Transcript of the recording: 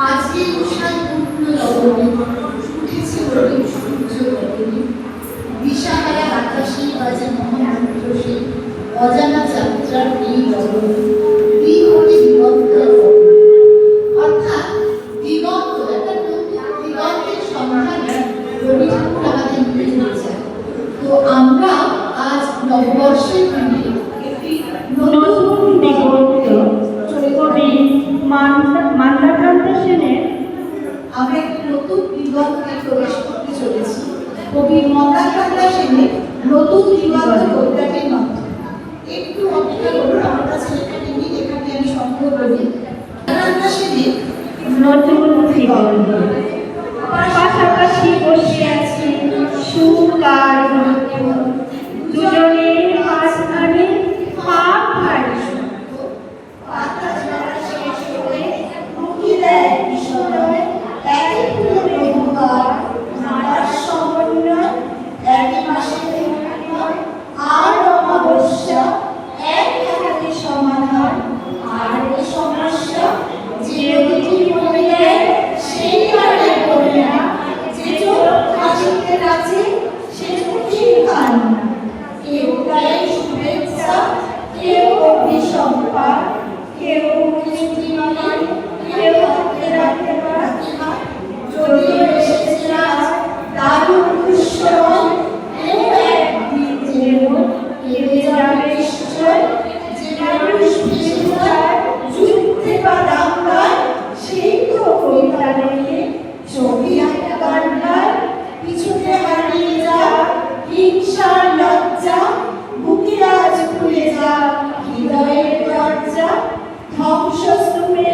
আজকে উষার পূর্ণ লবণে উঠেছে রবি সূর্য গগনে, দিশাহারা আকাশে বাজে মহামন্ত্র সেই অজানা যাত্রার এই গগনে দ্বিহরে দিগন্ত। অর্থাৎ দিগন্ত একটা দিগন্তের সন্ধানে রবি ঠাকুর আমাদের নিয়ে যেতে চায়। তো আমরা আজ নববর্ষের দিনে একটি নতুন দিগন্ত কবি মান্দাকান্ত সেনের আমরা একটি নতুন দিগন্তে প্রবেশ করতে চলেছি। কবি মান্দাকান্ত সেনের নতুন দিগন্ত কবিতাটির মাধ্যমে একটু অপেক্ষা করুন, আমার কাছে এখানে নিয়ে এখানে আমি সংগ্রহ করি। মান্দাকান্ত সেনের নতুন দিগন্ত। পাশাপাশি বসে আছি সুখ আর দুজনের মাঝখানে হাত ভারী পাতা ঝরা শেষ হয়ে মুখি দেয় বিষয় একই ফুলে বহুবার নানার সমন্বয় একই মাসে আর অমাবস্যা এক হাতে সমাধান আর এই সমস্যা যে দুটি মনে দেয় সেই কারণে বলে না, যে চোখ হাসিতে আছে সে খুশির কান্না। কেউ গায়ে শুভেচ্ছা, কেউ অভিসম্পাদ, কেউ মিষ্টি নয়, কেউ হাতে রাখতে প্রার্থনা। যদিও এসেছে আজ দারুণ দুঃসময়, কেউ একদিন যেন কেঁদে যাবে নিশ্চয়। যে মানুষ ভেসে যায় যুদ্ধে বা দাঙ্গায়, সেই তো কবিতা লেখে ছবি আঁকা কান্নায়। পিছনে হারিয়ে যা হিংসার লজ্জা, বুকে আজ খুলে যা হৃদয়ের দরজা। ধ্বংসস্তূপে